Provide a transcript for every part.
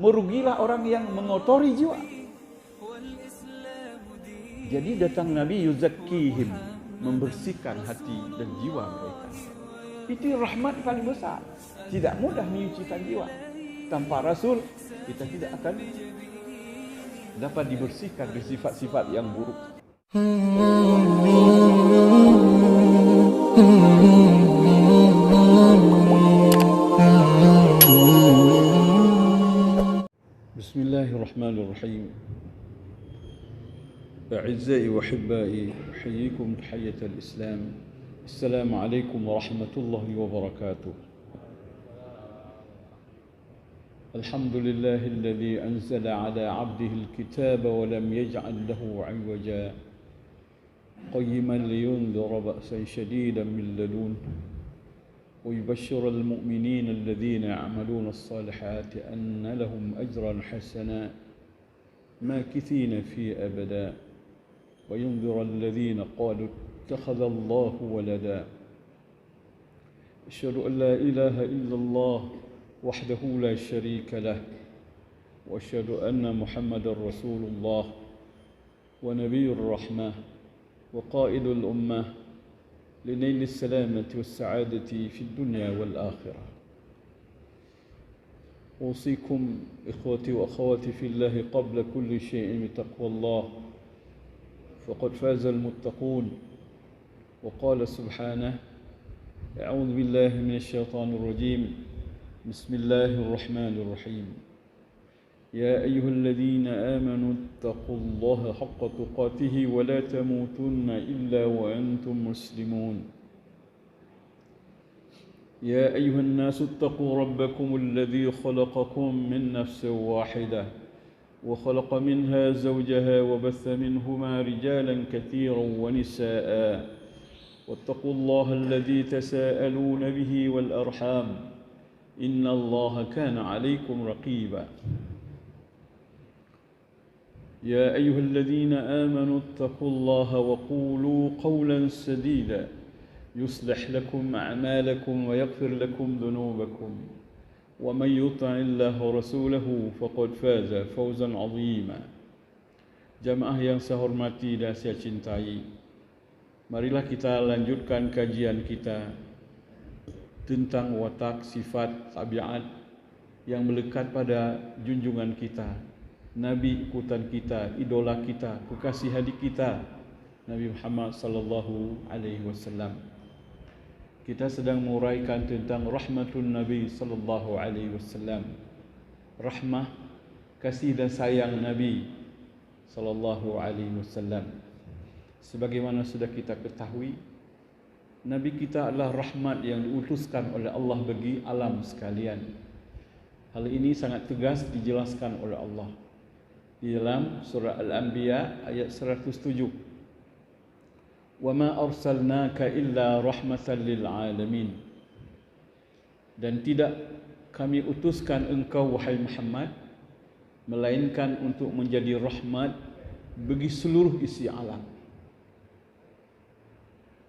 Merugilah orang yang mengotori jiwa. Jadi datang Nabi yuzakkihim, membersihkan hati dan jiwa mereka. Itu rahmat paling besar. Tidak mudah menyucikan jiwa. Tanpa Rasul, kita tidak akan dapat dibersihkan dari sifat-sifat yang buruk. Bismillahirrahmanirrahim. أعزائي وأحبائي أحييكم تحية الإسلام. السلام عليكم ورحمة الله وبركاته. الحمد لله الذي أنزل على عبده الكتاب ولم يجعل له عوجا قيما لينذر بأسا شديدا من لدنه ويبشر المؤمنين الذين يعملون الصالحات أن لهم أجرا حسنا ماكثين فيه أبدا وينذر الذين قالوا اتخذ الله ولدا. أشهد أن لا إله إلا الله وحده لا شريك له وأشهد أن محمد رسول الله ونبي الرحمة وقائد الأمة لنيل السلامة والسعادة في الدنيا والآخرة. أوصيكم إخوتي وأخواتي في الله قبل كل شيء بتقوى الله فقد فاز المتقون. وقال سبحانه: أعوذ بالله من الشيطان الرجيم بسم الله الرحمن الرحيم. يا أيها الذين آمنوا اتقوا الله حق تقاته ولا تموتن إلا وأنتم مسلمون. يا أيها الناس اتقوا ربكم الذي خلقكم من نفس واحدة وخلق منها زوجها وبث منهما رجالا كثيرا ونساء واتقوا الله الذي تساءلون به والأرحام إن الله كان عليكم رقيبا. يا أيها الذين آمنوا اتقوا الله وقولوا قولا سديدا يصلح لكم أعمالكم ويغفر لكم ذنوبكم ومن يطع الله ورسوله فقد فاز فوزا عظيما. Jamaah yang saya hormati dan saya cintai, marilah kita lanjutkan kajian kita tentang watak, sifat, tabiat yang melekat pada junjungan kita, Nabi ikutan kita, idola kita, kekasih hati kita, Nabi Muhammad sallallahu alaihi wasallam. Kita sedang menguraikan tentang rahmatun Nabi sallallahu alaihi wasallam. Rahmah, kasih dan sayang Nabi sallallahu alaihi wasallam. Sebagaimana sudah kita ketahui, Nabi kita adalah rahmat yang diutuskan oleh Allah bagi alam sekalian. Hal ini sangat tegas dijelaskan oleh Allah di dalam surah Al-Anbiya ayat 107. وَمَا أَرْسَلْنَاكَ إِلَّا رَحْمَةً لِلْعَالَمِينَ. Dan tidak kami utuskan engkau wahai Muhammad melainkan untuk menjadi rahmat bagi seluruh isi alam.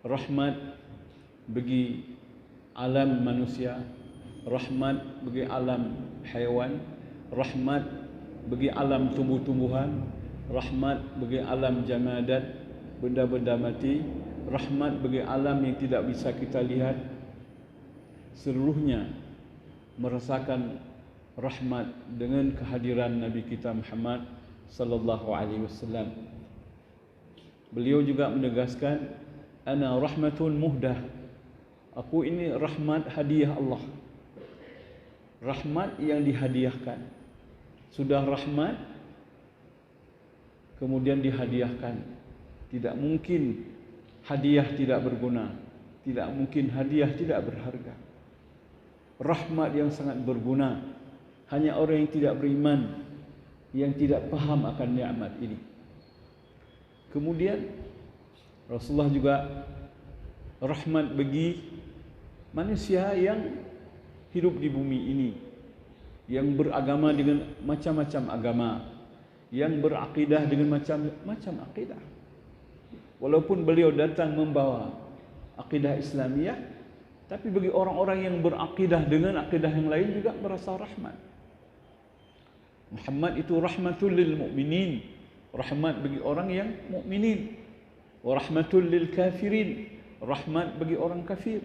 Rahmat bagi alam manusia, rahmat bagi alam haiwan, rahmat bagi alam tumbuh-tumbuhan, rahmat bagi alam jamadat, benda-benda mati, rahmat bagi alam yang tidak bisa kita lihat. Seluruhnya merasakan rahmat dengan kehadiran Nabi kita Muhammad sallallahu alaihi wasallam. Beliau juga menegaskan, ana rahmatun muhdah. Aku ini rahmat hadiah Allah. Rahmat yang dihadiahkan. Sudah rahmat kemudian dihadiahkan. Tidak mungkin hadiah tidak berguna. Tidak mungkin hadiah tidak berharga. Rahmat yang sangat berguna. Hanya orang yang tidak beriman, yang tidak paham akan nikmat ini. Kemudian Rasulullah juga rahmat bagi manusia yang hidup di bumi ini, yang beragama dengan macam-macam agama, yang berakidah dengan macam-macam akidah. Walaupun beliau datang membawa akidah Islamiyah, tapi bagi orang-orang yang berakidah dengan akidah yang lain juga merasa rahmat. Muhammad itu rahmatul lil mu'minin, rahmat bagi orang yang mukminin. Wa rahmatul lil kafirin, rahmat bagi orang kafir.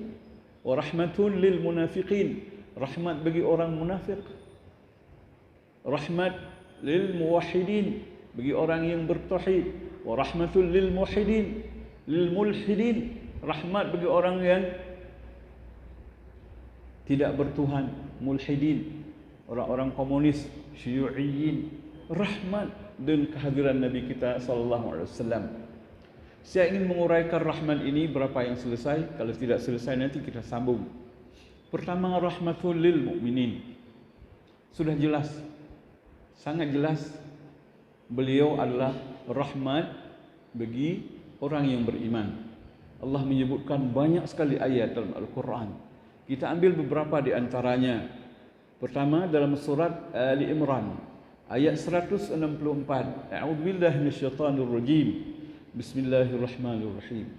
Wa rahmatul lil munafiqin, rahmat bagi orang munafik. Rahmat lil muwahhidin, bagi orang yang bertauhid. Wa rahmatul lil muwahhidin, lil mulhidin, rahmat bagi orang yang tidak bertuhan, mulhidin, orang-orang komunis, syu'iyyin. Rahmat dan kehadiran Nabi kita sallallahu alaihi wasallam. Saya ingin menguraikan rahmat ini berapa yang selesai. Kalau tidak selesai nanti kita sambung. Pertama, rahmatul lil mu'minin. Sudah jelas, sangat jelas, beliau adalah rahmat bagi orang yang beriman. Allah menyebutkan banyak sekali ayat dalam Al-Quran. Kita ambil beberapa di antaranya. Pertama dalam surat Ali Imran ayat 164. A'udzubillahi minasyaitonir rajim. Bismillahirrahmanirrahim.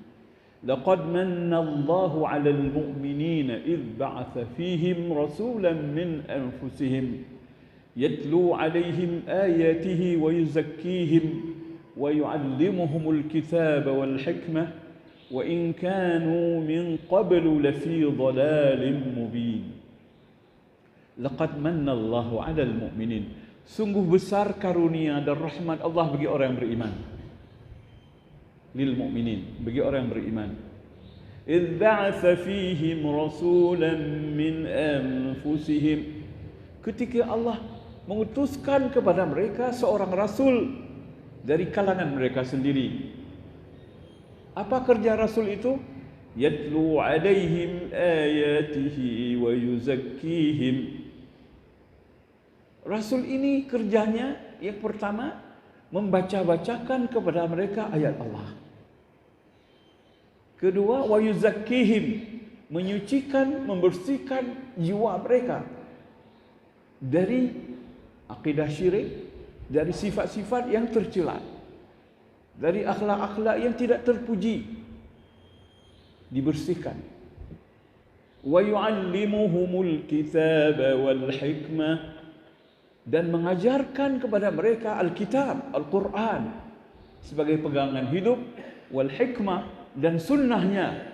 Laqad manna Allahu 'alal mu'minina idh ba'atha fihim rasulan min anfusihim yatlu 'alaihim ayatihi wa yuzakkihim wa yu'allimuhumul kitaba wal hikmah wa in kanu min qablu lafi dhalalin mubin. Laqad manna Allahu 'alal mu'minin. Sungguh besar karunia dan rahmat Allah bagi orang yang beriman. Lil mu'minin, bagi orang yang beriman. Idz ba'atsa fihim rasulan min anfusihim. Ketika Allah mengutuskan kepada mereka seorang rasul dari kalangan mereka sendiri. Apa kerja rasul itu? Yatlu 'alaihim ayatihi wa yuzakkihim. Rasul ini kerjanya yang pertama membaca-bacakan kepada mereka ayat Allah. Kedua, wa yuzakkihim, menyucikan, membersihkan jiwa mereka dari akidah syirik, dari sifat-sifat yang tercela, dari akhlak-akhlak yang tidak terpuji, dibersihkan. Wa yu'allimuhumul kitaba wal hikmah, dan mengajarkan kepada mereka Alkitab, Al-Quran sebagai pegangan hidup, wal hikmah, dan sunnahnya.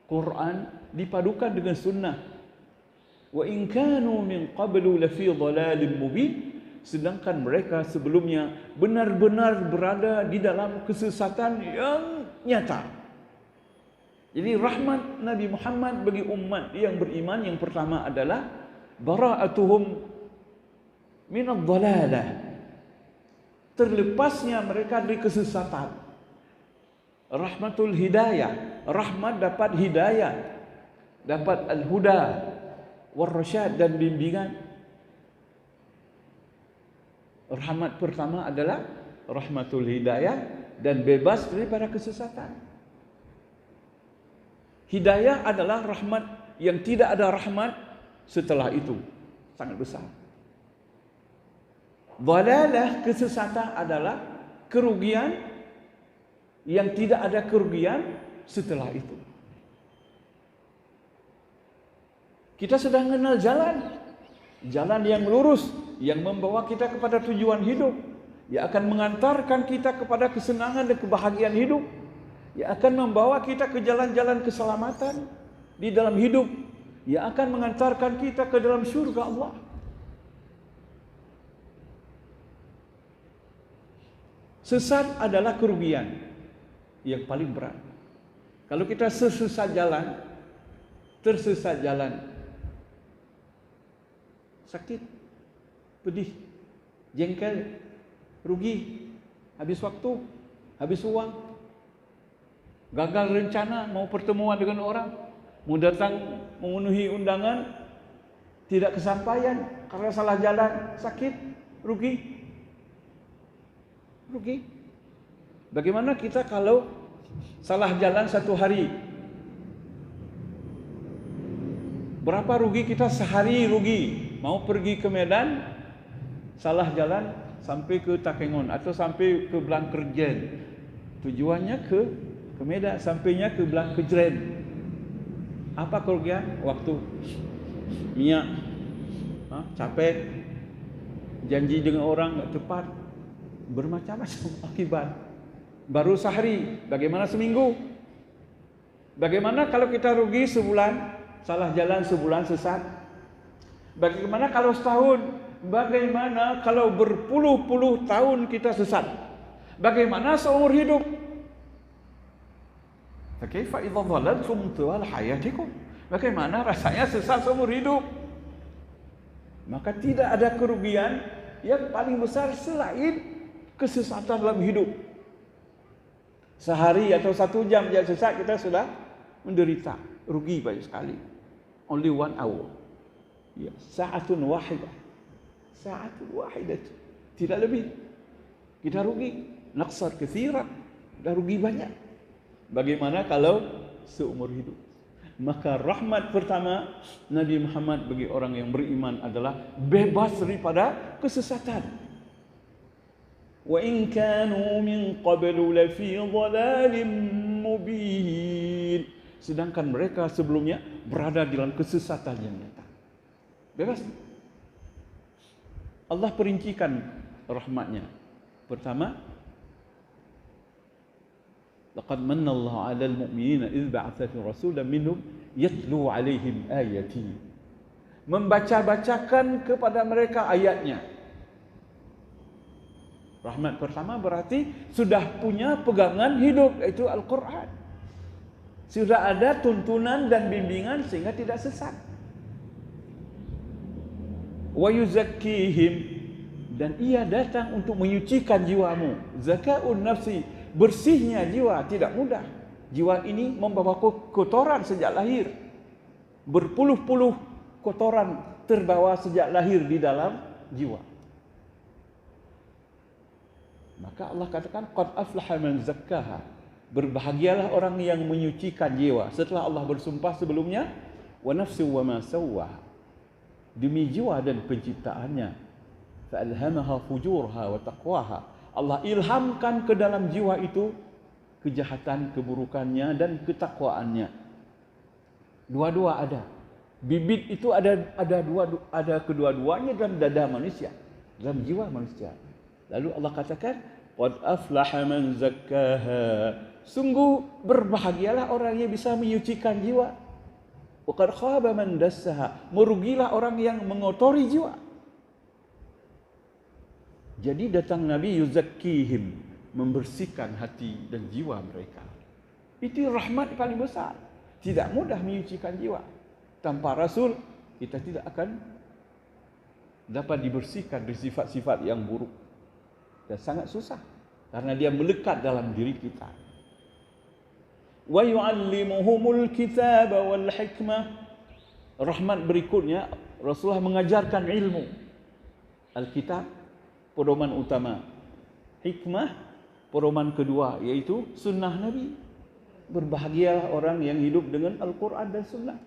Quran dipadukan dengan sunnah. Wa in kanu min qablu lafi dhalalin mubin, sedangkan mereka sebelumnya benar-benar berada di dalam kesesatan yang nyata. Jadi rahmat Nabi Muhammad bagi umat yang beriman yang pertama adalah bara'atuhum minadh dhalalah, terlepasnya mereka dari kesesatan. Rahmatul hidayah, rahmat dapat hidayah, dapat al-huda war-rasyad, dan bimbingan. Rahmat pertama adalah rahmatul hidayah dan bebas daripada kesesatan. Hidayah adalah rahmat yang tidak ada rahmat setelah itu, sangat besar. Dhalalah, kesesatan, adalah kerugian yang tidak ada kerugian setelah itu. Kita sedang mengenal jalan yang lurus, yang membawa kita kepada tujuan hidup, yang akan mengantarkan kita kepada kesenangan dan kebahagiaan hidup, yang akan membawa kita ke jalan-jalan keselamatan di dalam hidup, yang akan mengantarkan kita ke dalam syurga Allah. Sesat adalah kerugian yang paling berat. Kalau kita tersesat jalan, sakit, pedih, jengkel, rugi, habis waktu, habis uang, gagal rencana, mau pertemuan dengan orang, mau datang memenuhi undangan, tidak kesampaian karena salah jalan, sakit, rugi. Bagaimana kita kalau salah jalan satu hari? Berapa rugi kita sehari rugi? Mau pergi ke Medan, salah jalan sampai ke Takengon atau sampai ke Blangkerjen. Tujuannya ke Medan, sampainya ke Blangkerjen. Apa kerugian? Waktu, minyak, capek, Janji dengan orang tak tepat, bermacam-macam akibat. Baru sehari, bagaimana seminggu? Bagaimana kalau kita rugi sebulan, salah jalan sebulan sesat? Bagaimana kalau setahun? Bagaimana kalau berpuluh-puluh tahun kita sesat? Bagaimana seumur hidup? Fakaifa idza dhalaltum tuwal hayatikum? Bagaimana rasanya sesat seumur hidup? Maka tidak ada kerugian yang paling besar selain kesesatan dalam hidup. Sehari atau 1 jam dia sesat, kita sudah menderita, rugi banyak sekali. Only 1 hour. Ya, sa'atun wahidah. Sa'atun wahidah. Tidak lebih. Kita rugi. Naqsar katsiran. Dah rugi banyak. Bagaimana kalau seumur hidup? Maka rahmat pertama Nabi Muhammad bagi orang yang beriman adalah bebas daripada kesesatan. Wa in kanu min qablu lafi dhalalin mubin. Sedangkan mereka sebelumnya berada dalam kesesatan yang nyata. Bebas. Allah perincikan rahmatnya. Pertama, laqad manna Allahu 'alal mu'minina idz ba'atha rasulan minhum yatlu 'alaihim ayati. Membaca-bacakan kepada mereka ayatnya. Rahmat pertama berarti sudah punya pegangan hidup, yaitu Al-Quran. Sudah ada tuntunan dan bimbingan sehingga tidak sesat. Wa yuzakkihim, dan ia datang untuk menyucikan jiwamu. Zakaun nafsi, bersihnya jiwa tidak mudah. Jiwa ini membawa kotoran sejak lahir. Berpuluh-puluh kotoran terbawa sejak lahir di dalam jiwa. Maka Allah katakan qad aflaha man zakkaha. Berbahagialah orang yang menyucikan jiwa. Setelah Allah bersumpah sebelumnya, wa nafsi wa ma sawwaha. Demi jiwa dan penciptaannya. Fa alhamaha fujurha wa taqwaha. Allah ilhamkan ke dalam jiwa itu kejahatan, keburukannya dan ketakwaannya. Dua-dua ada. Bibit itu ada kedua-duanya dalam dada manusia, dalam jiwa manusia. Lalu Allah katakan, qad aflaha man zakkaha. Sungguh berbahagialah orang yang bisa menyucikan jiwa. Wa qad khaba man dassaha. Merugilah orang yang mengotori jiwa. Jadi datang Nabi yuzakkihim, membersihkan hati dan jiwa mereka. Itu rahmat paling besar. Tidak mudah menyucikan jiwa. Tanpa Rasul, kita tidak akan dapat dibersihkan dari sifat-sifat yang buruk. Dan sangat susah karena dia melekat dalam diri kita. Wa yu'allimuhumul kitaba wal hikmah. Rahmat berikutnya, Rasulullah mengajarkan ilmu. Alkitab, pedoman utama. Hikmah, pedoman kedua, yaitu sunnah Nabi. Berbahagialah orang yang hidup dengan Al-Quran dan sunnah.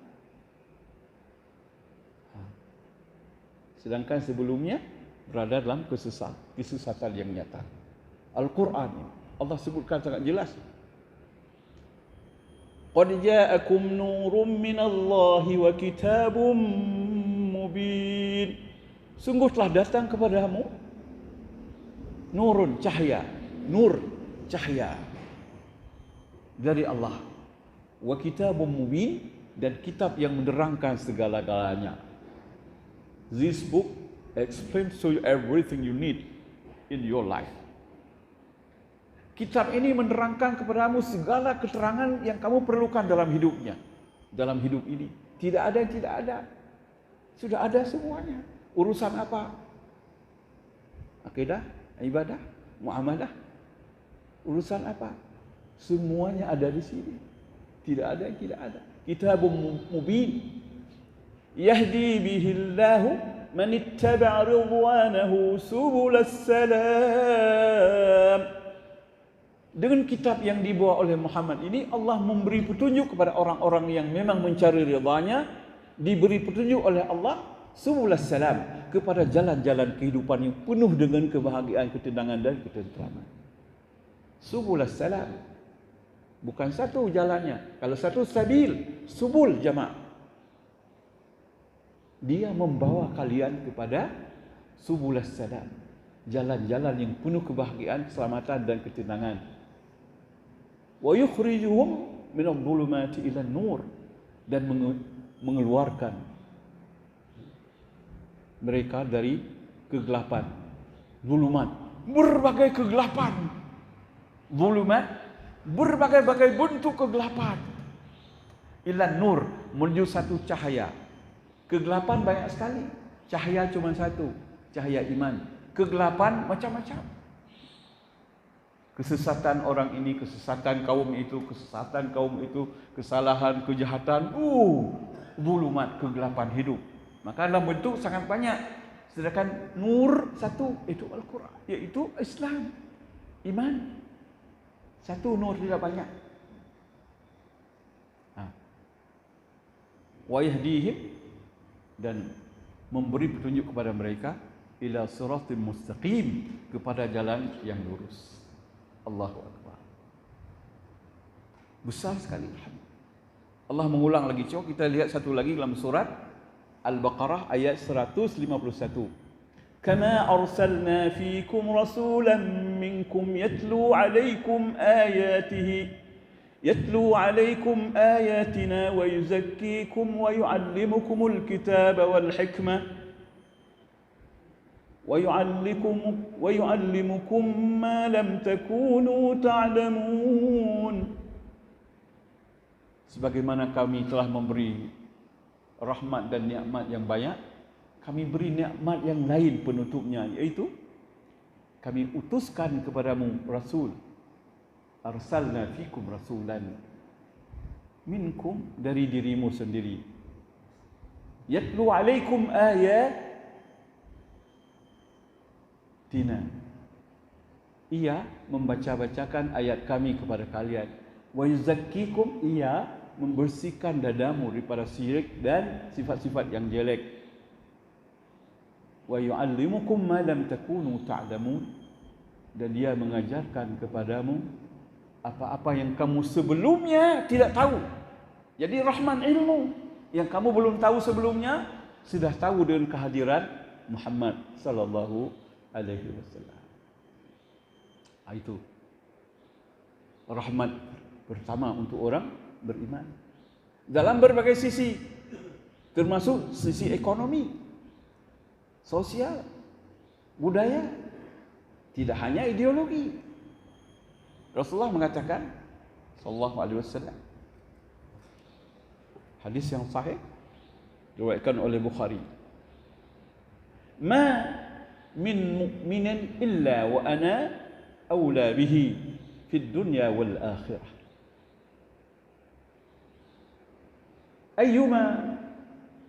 Sedangkan sebelumnya berada dalam kesesatan yang nyata. Al-Quran Allah sebutkan sangat jelas. Qad ja'akum nurun minallahi wa kitabun mubin. Sungguh telah datang kepadamu nurun, cahaya, nur, cahaya dari Allah. Wa kitabun mubin, dan kitab yang menerangkan segala-galanya. This book explains to you everything you need in your life. Kitab ini menerangkan kepadamu segala keterangan yang kamu perlukan dalam hidupnya. Dalam hidup ini. Tidak ada yang tidak ada. Sudah ada semuanya. Urusan apa? Akidah, ibadah, muamalah. Urusan apa? Semuanya ada di sini. Tidak ada yang tidak ada. Kitabun mubin. Yahdi bihillahu man ittaba'a ridwanahu subulas salam. Dengan kitab yang dibawa oleh Muhammad ini, Allah memberi petunjuk kepada orang-orang yang memang mencari ridhanya, diberi petunjuk oleh Allah subulas salam, kepada jalan-jalan kehidupan yang penuh dengan kebahagiaan, ketenangan dan ketenteraman. Subulas salam. Bukan satu jalannya. Kalau satu sabil, subul jama'. Dia membawa kalian kepada subulas salam, jalan-jalan yang penuh kebahagiaan, keselamatan dan ketenangan. Wa yukhrijuhum minadh dhulumati ila nur, dan mengeluarkan mereka dari kegelapan, zulumat, berbagai kegelapan, zulumat, berbagai-bagai bentuk kegelapan, ila nur, menuju satu cahaya. Kegelapan banyak sekali, cahaya cuma satu, cahaya iman. Kegelapan macam-macam. Kesesatan orang ini, kesesatan kaum itu, kesesatan kaum itu, kesalahan, kejahatan, zulumat, kegelapan hidup. Maka dalam bentuk sangat banyak. Sedangkan nur satu, itu Al-Quran, yaitu Islam, iman. Satu nur tidak banyak. Wa yahdihim, dan memberi petunjuk kepada mereka ila siratim mustaqim, kepada jalan yang lurus. Allahu Akbar. Besar sekali. Allah mengulang lagi. Coba kita lihat satu lagi dalam surat Al-Baqarah ayat 151. Kama arsalna fiikum rasulan minkum yatlu alaikum ayatina wa yuzakkikum wa yuallimukumul kitaba wal hikmah ويعلمكم ما لم تكونوا تعلمون. Sebagaimana kami telah memberi rahmat dan nikmat yang banyak, kami beri nikmat yang lain penutupnya, yaitu kami utuskan kepadamu rasul. Arsalna fikum rasulan minkum, dari dirimu sendiri. Yatlu alaikum ayatina, ia membaca-bacakan ayat kami kepada kalian. Wa yuzakkikum, ia membersihkan dadamu daripada syirik dan sifat-sifat yang jelek. Wa yuallimukum ma lam takunu ta'lamun, dan dia mengajarkan kepadamu apa-apa yang kamu sebelumnya tidak tahu. Jadi rahman ilmu yang kamu belum tahu sebelumnya, sudah tahu dengan kehadiran Muhammad sallallahu alaihi wasallam. Itu rahmat pertama untuk orang beriman dalam berbagai sisi, termasuk sisi ekonomi, sosial, budaya, tidak hanya ideologi. Rasulullah mengatakan sallallahu alaihi wasallam, hadis yang sahih diriwayatkan oleh Bukhari, ma min mu'minin illa wa ana awla bihi fid dunya wal akhirah. Ayyuma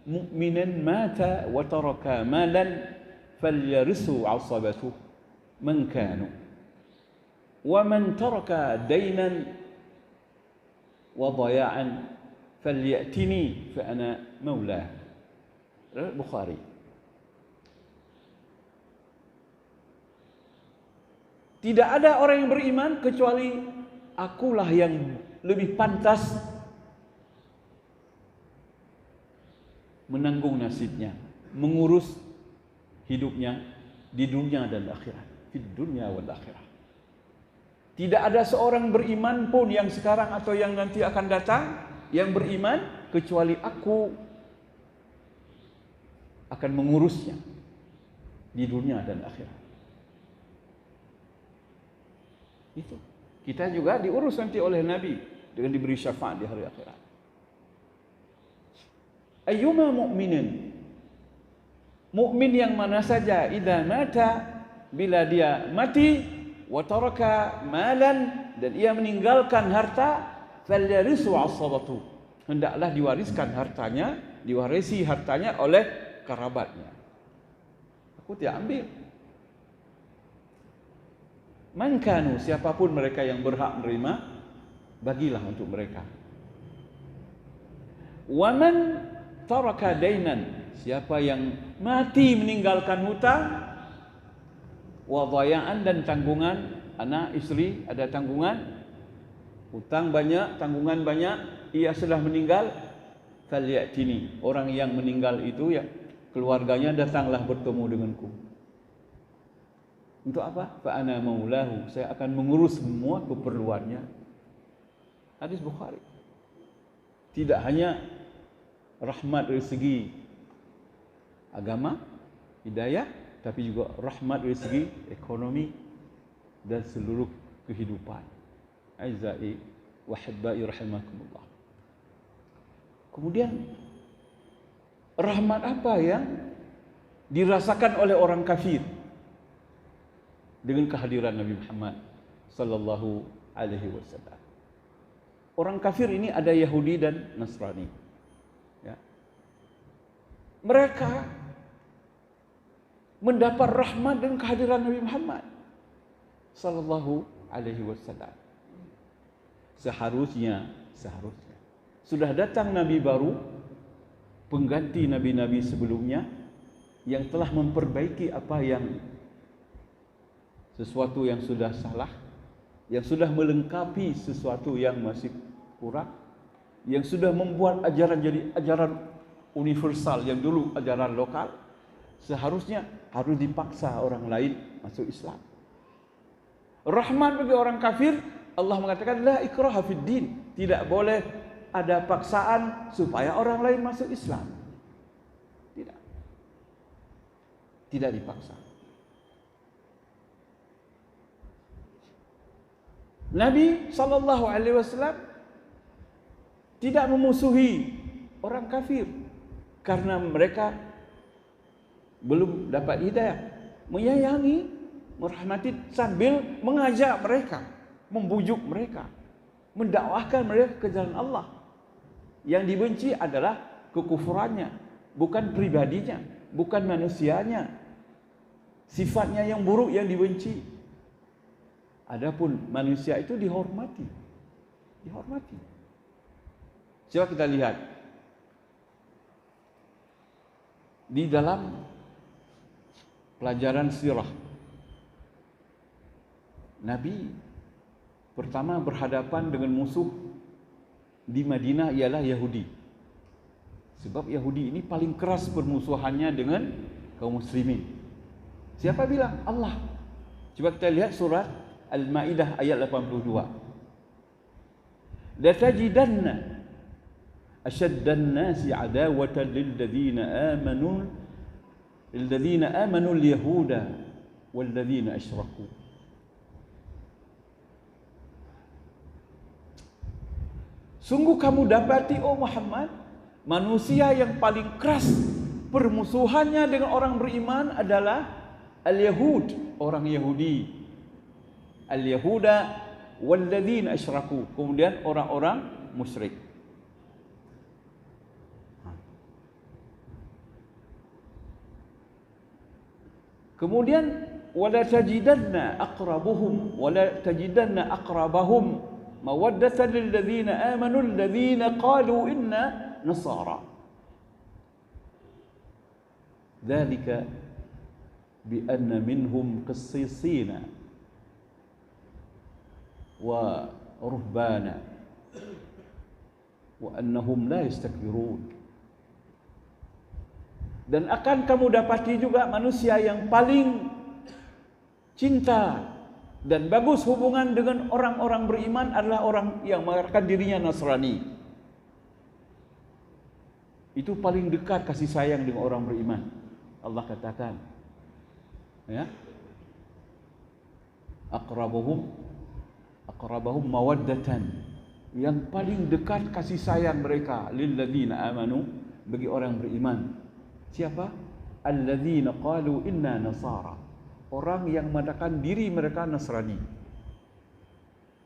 mu'minin mata wa taraka malan falyarisu 'asabatuhu man kanu wa man taraka daynan wa daya'an falyatini fa ana maulah. Bukhari. Tidak ada orang yang beriman kecuali akulah yang lebih pantas menanggung nasibnya, mengurus hidupnya di dunia dan akhirat, di dunia wal akhirah. Tidak ada seorang beriman pun yang sekarang atau yang nanti akan datang yang beriman kecuali aku akan mengurusnya di dunia dan akhirat. Itu. Kita juga diurus nanti oleh Nabi dengan diberi syafaat di hari akhirat. Ayyuma mu'minin, mukmin yang mana saja, idza mata, bila dia mati, wa taraka malan, dan ia meninggalkan harta, falyarisu 'asabatu, hendaklah diwariskan hartanya, diwarisi hartanya oleh kerabatnya. Aku tidak ambil. Man kanu, siapapun mereka yang berhak menerima, bagilah untuk mereka. Wa man taraka dainan, siapa yang mati meninggalkan hutang, wa dhaya'an, dan tanggungan, anak istri ada tanggungan, hutang banyak, tanggungan banyak, ia sudah meninggal, falyatini, orang yang meninggal itu ya keluarganya datanglah bertemu denganku. Untuk apa? Fa ana maulahu, saya akan mengurus semua keperluannya. Hadis Bukhari. Tidak hanya rahmat dari segi agama, hidayah, tapi juga rahmat dari segi ekonomi dan seluruh kehidupan. Aizai wa hibbai rahimakumullah. Kemudian rahmat apa yang dirasakan oleh orang kafir dengan kehadiran Nabi Muhammad sallallahu alaihi wasallam? Orang kafir ini ada Yahudi dan Nasrani. Ya. Mereka mendapat rahmat dengan kehadiran Nabi Muhammad sallallahu alaihi wasallam. Seharusnya sudah datang nabi baru, pengganti nabi-nabi sebelumnya yang telah memperbaiki apa yang sesuatu yang sudah salah, yang sudah melengkapi sesuatu yang masih kurang, yang sudah membuat ajaran jadi ajaran universal yang dulu ajaran lokal. Seharusnya harus dipaksa orang lain masuk Islam. Rahmat bagi orang kafir, Allah mengatakan la ikraha fid din, tidak boleh ada paksaan supaya orang lain masuk Islam. Tidak dipaksa. Nabi SAW tidak memusuhi orang kafir karena mereka belum dapat hidayah. Menyayangi, merahmati sambil mengajak mereka, membujuk mereka, mendakwahkan mereka ke jalan Allah. Yang dibenci adalah kekufurannya, bukan pribadinya, bukan manusianya. Sifatnya yang buruk yang dibenci. Adapun manusia itu dihormati. Dihormati. Coba kita lihat di dalam pelajaran sirah. Nabi pertama berhadapan dengan musuh di Madinah ialah Yahudi. Sebab Yahudi ini paling keras permusuhannya dengan kaum muslimin. Siapa bilang? Allah. Coba kita lihat surat Al-Maidah ayat 82. La tajidanna ashaddan nasi adawatan lilladzina amanu al-yahuda walladzina asyraku. Sungguh kamu dapati, oh Muhammad, manusia yang paling keras permusuhannya dengan orang beriman adalah al-Yahud, orang Yahudi. Al-Yahuda walladzina asyraku, kemudian orang-orang musyrik. Kemudian wala tajidanna aqrabahum mawaddatan lil ladzina amanu alladzina qalu inna nasara. Dzalika bi anna minhum qissisina wa ruhbana wa annahum la yastakbirun. Dan akan kamu dapati juga manusia yang paling cinta dan bagus hubungan dengan orang-orang beriman adalah orang yang mengatakan dirinya Nasrani. Itu paling dekat kasih sayang dengan orang beriman. Allah katakan, ya, aqrabahum mawaddatan, yang paling dekat kasih sayang mereka lil ladzina amanu, bagi orang beriman. Siapa? Alladzina qalu inna nasara, orang yang mengatakan diri mereka Nasrani.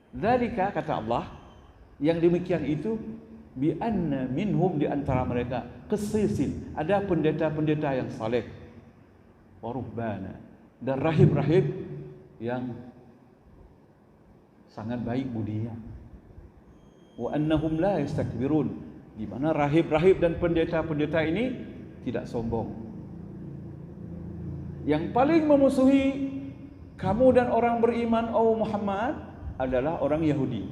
Dzalika, kata Allah, yang demikian itu bi anna minhum, di antara mereka qissisin, ada pendeta-pendeta yang saleh, wa ruhbana, dan rahib-rahib yang sangat baik budinya. Wa annahum la yastakbirun, di mana rahib-rahib dan pendeta-pendeta ini tidak sombong. Yang paling memusuhi kamu dan orang beriman, oh Muhammad, adalah orang Yahudi.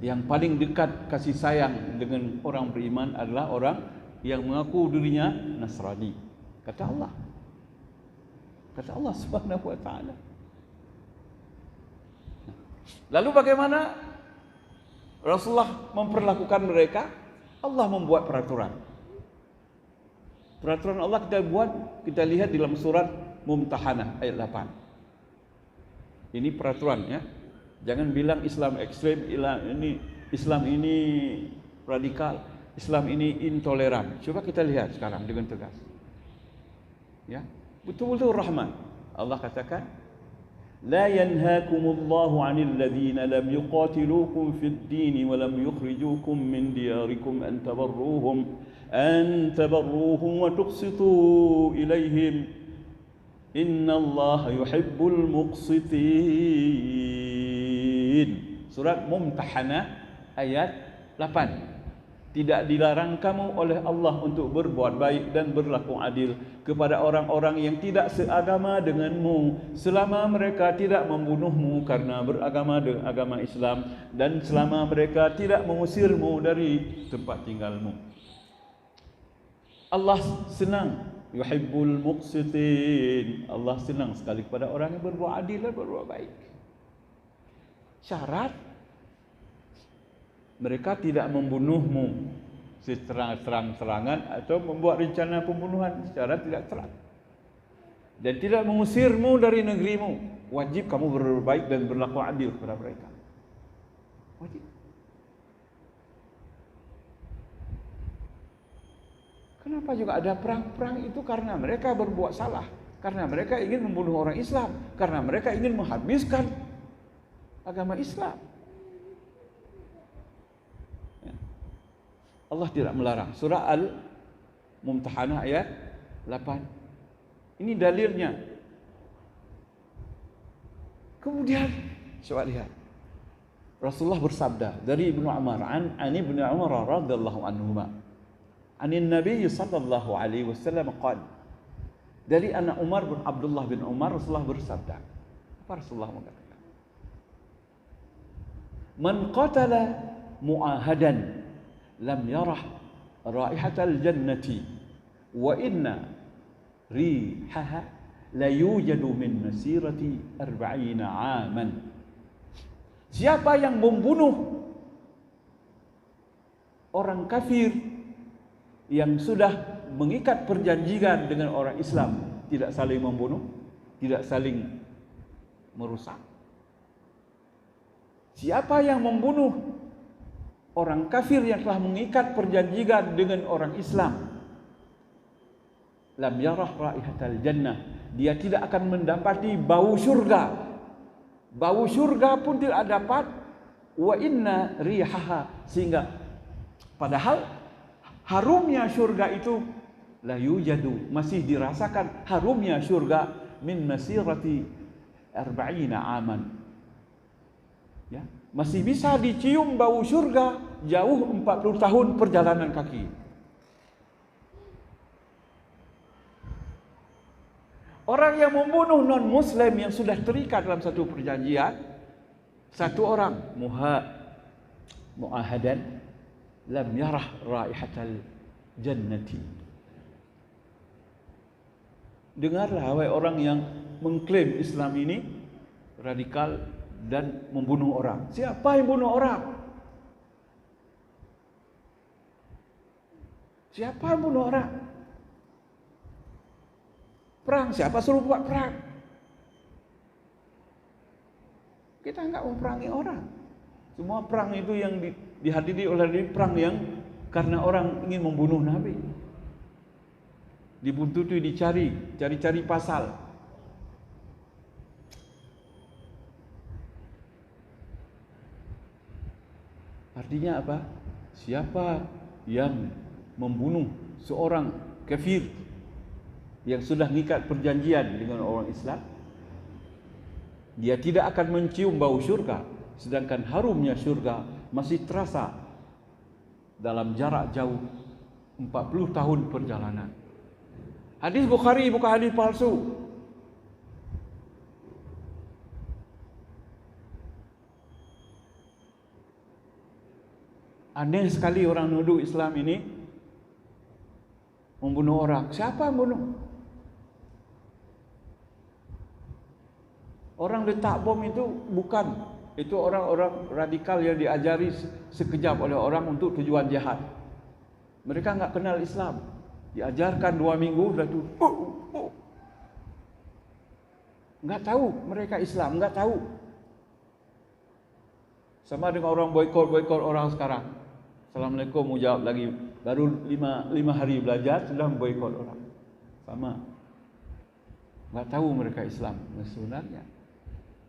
Yang paling dekat kasih sayang dengan orang beriman adalah orang yang mengaku dirinya Nasrani, kata Allah. Kata Allah Subhanahu wa taala. Lalu bagaimana Rasulullah memperlakukan mereka? Allah membuat peraturan. Peraturan Allah kita buat, kita lihat dalam surat Mumtahanah ayat 8. Ini peraturan ya. Jangan bilang Islam ekstrem, Islam ini radikal, Islam ini intoleran. Coba kita lihat sekarang dengan tegas. Ya, betul-betul rahmat. Allah katakan, "La yanhaakumullahu 'anil ladzina lam yuqatilukum fid din wa lam yukhrijukum min diyarikum an tabarruhum wa tuqsitu ilaihim. Innallaha yuhibbul muqsitin." Surat Mumtahanah ayat 8. Tidak dilarang kamu oleh Allah untuk berbuat baik dan berlaku adil kepada orang-orang yang tidak seagama denganmu, selama mereka tidak membunuhmu karena beragama dengan agama Islam, dan selama mereka tidak mengusirmu dari tempat tinggalmu. Allah senang, yuhibbul muqsitin. Allah senang sekali kepada orang yang berbuat adil dan berbuat baik. Syarat mereka tidak membunuhmu seterang-terangan atau membuat rencana pembunuhan secara tidak terang, dan tidak mengusirmu dari negerimu. Wajib kamu berbuat baik dan berlaku adil kepada mereka. Wajib. Kenapa juga ada perang? Perang itu karena mereka berbuat salah, karena mereka ingin membunuh orang Islam, karena mereka ingin menghabiskan agama Islam. Allah tidak melarang. Surah Al-Mumtahanah ayat 8. Ini dalilnya. Kemudian coba lihat. Rasulullah bersabda dari Ibnu Umar, an Ibnu Umar radhiyallahu anhuma, anin Nabi sallallahu alaihi wasallam qala. Dari anak Umar bin Abdullah bin Umar, Rasulullah bersabda. Apa Rasulullah mengatakan? Man qatala mu'ahadan lam yarah raihatal jannati wa inna rihaha la yujadu min masirati 40 aman. Siapa yang membunuh orang kafir yang sudah mengikat perjanjian dengan orang Islam, tidak saling membunuh, tidak saling merusak. Siapa yang membunuh orang kafir yang telah mengikat perjanjian dengan orang Islam, lam yarah raihatal jannah, dia tidak akan mendapati bau syurga. Bau syurga pun tidak dapat. Wa inna rihaha, sehingga padahal harumnya syurga itu la yujadu, masih dirasakan harumnya syurga min masirati 40 aman. Ya, masih bisa dicium bau syurga jauh 40 tahun perjalanan kaki. Orang yang membunuh non-muslim yang sudah terikat dalam satu perjanjian, satu orang mu'ahadan, lam yarah raihatal jannati. Dengarlah wahai orang yang mengklaim Islam ini radikal dan membunuh orang. Siapa yang bunuh orang? Siapa yang bunuh orang? Perang, siapa suruh buat perang? Kita enggak memerangi orang. Semua perang itu yang dihadiri oleh Nabi, perang yang karena orang ingin membunuh Nabi. Dibuntuti, cari pasal. Artinya apa? Siapa yang membunuh seorang kafir yang sudah mengikat perjanjian dengan orang Islam, dia tidak akan mencium bau syurga, sedangkan harumnya syurga masih terasa dalam jarak jauh 40 tahun perjalanan. Hadis Bukhari, bukan hadis palsu. Aneh sekali orang nuduh Islam ini membunuh orang. Siapa yang bunuh? Orang letak bom itu bukan, itu orang-orang radikal yang diajari sekejap oleh orang untuk tujuan jahat. Mereka enggak kenal Islam. Diajarkan 2 minggu sudah tu. Enggak tahu mereka Islam, enggak tahu. Sama dengan orang boikot orang sekarang. Assalamualaikum jawab lagi. Baru 5 hari belajar sudah boikot orang. Sama. Enggak tahu mereka Islam. Sebenarnya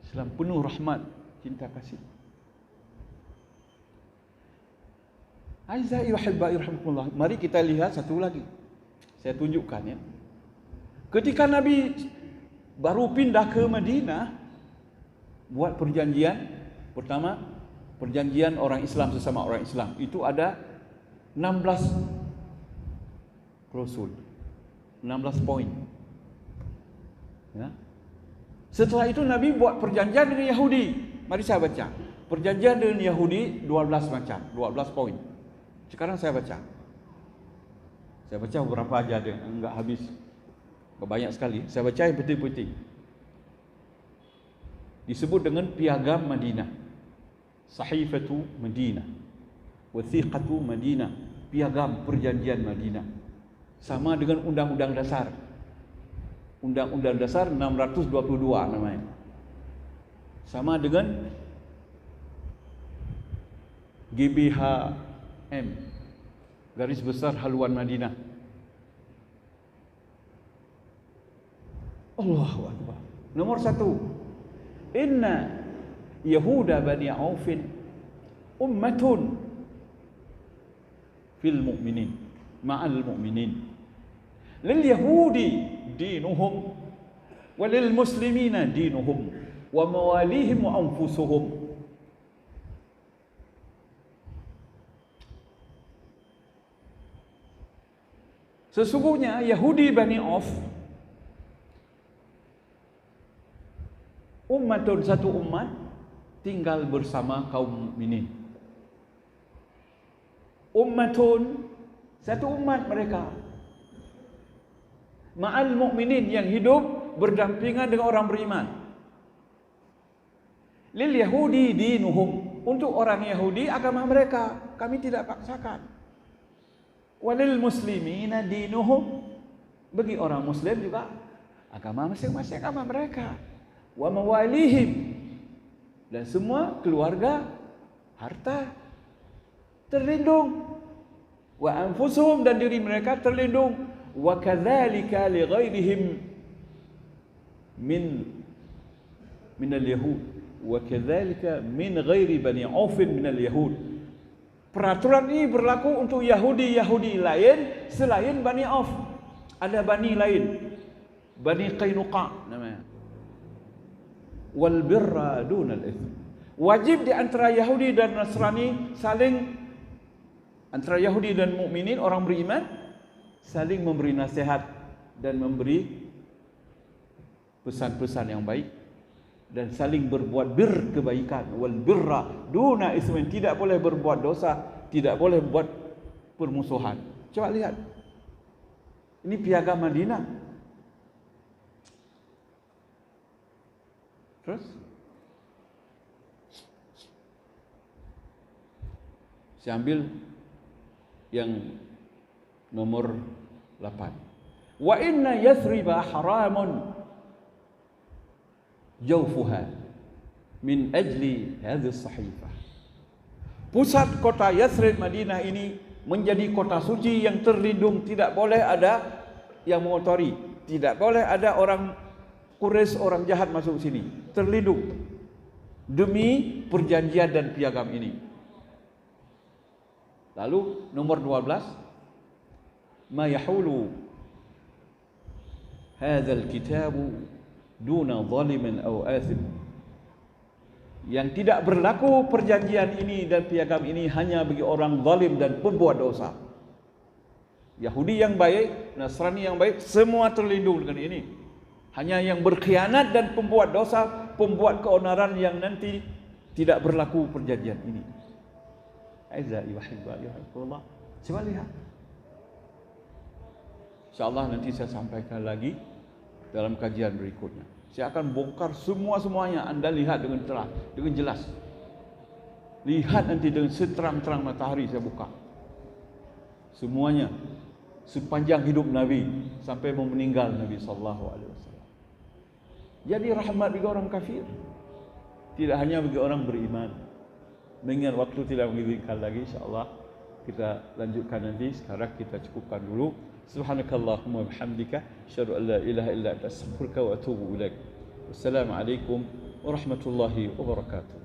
Islam penuh rahmat, cinta kasih. Aizai wa hibbai rahmatullah. Mari kita lihat satu lagi. Saya tunjukkan ya. Ketika Nabi baru pindah ke Madinah, buat perjanjian. Pertama, perjanjian orang Islam sesama orang Islam. Itu ada 16 klausul, 16 poin. Ya. Setelah itu Nabi buat perjanjian dengan Yahudi. Mari saya baca. Perjanjian dengan Yahudi 12 macam, 12 poin. Sekarang saya baca. Saya baca beberapa aja dia, enggak habis. Banyak sekali. Saya baca yang penting-penting. Disebut dengan piagam Madinah. Sahifatu Madinah. Wathiqatu Madinah. Piagam perjanjian Madinah. Sama dengan Undang-Undang Dasar. Undang-Undang Dasar 622 namanya. Sama dengan GBHM, Garis Besar Haluan Madinah. Allahu Akbar. Nomor 1. Inna Yahuda Bani Aufin ummatun fil mu'minin ma'al mu'minin. Lil Yahudi dinuhum wa lil muslimina dinuhum wa mawalihim wa anfusuhum. Sesungguhnya Yahudi Bani Auf ummatun, satu umat tinggal bersama kaum mukminin. Ummatun, satu umat mereka. Ma'al mukminin, yang hidup berdampingan dengan orang beriman. Lil Yahudi dinuhum, untuk orang Yahudi agama mereka, kami tidak paksakan. Walil muslimina dinuhum, bagi orang Muslim juga agama masing-masing agama mereka. Wa mawalihim, dan semua keluarga, harta terlindung. Wa anfusuhum, dan diri mereka terlindung. Wa kadzalika li ghairihim min al-yahud. Wa kadzalika min ghairi Bani Auf min al-yahud. Peraturan ini berlaku untuk Yahudi lain selain Bani Auf. Ada Bani lain, Bani Qainuqa namanya. Wal birra dunal itsm. Wajib di antara Yahudi dan Nasrani saling, antara Yahudi dan mukminin orang beriman, saling memberi nasihat dan memberi pesan-pesan yang baik dan saling berbuat kebaikan. Wal birra duna itsm, tidak boleh berbuat dosa, tidak boleh buat permusuhan. Coba lihat. Ini piagam Madinah. Terus saya ambil yang nomor 8. Wa inna Yathriba haramun jawfuha min ajli hadhihi as-sahifah. Pusat kota Yathrib Madinah ini menjadi kota suci yang terlindung, tidak boleh ada yang mengotori, tidak boleh ada orang Quraisy, orang jahat masuk sini, terlindung demi perjanjian dan piagam ini. Lalu nomor 12, ma yahulu hadzal kitabu duna zalimin aw athim, yang tidak berlaku perjanjian ini dan piagam ini hanya bagi orang zalim dan pembuat dosa. Yahudi yang baik, Nasrani yang baik, semua terlindung dengan ini. Hanya yang berkhianat dan pembuat dosa, pembuat keonaran yang nanti tidak berlaku perjanjian ini. Aizai wa hibbai rahmatullah. Coba lihat. InsyaAllah nanti saya sampaikan lagi dalam kajian berikutnya. Saya akan bongkar semua-semuanya. Anda lihat dengan terang, dengan jelas. Lihat nanti dengan seterang-terang matahari saya buka. Semuanya sepanjang hidup Nabi sampai mau meninggal Nabi sallallahu alaihi wasallam. Jadi rahmat bagi orang kafir, tidak hanya bagi orang beriman. Mengingat waktu tidak mengizinkan lagi, insyaallah kita lanjutkan nanti. Sekarang kita cukupkan dulu. Subhanakallahumma wa bihamdika asyhadu an la ilaha illa anta astaghfiruka wa atubu ilaik. Wassalamualaikum warahmatullahi wabarakatuh.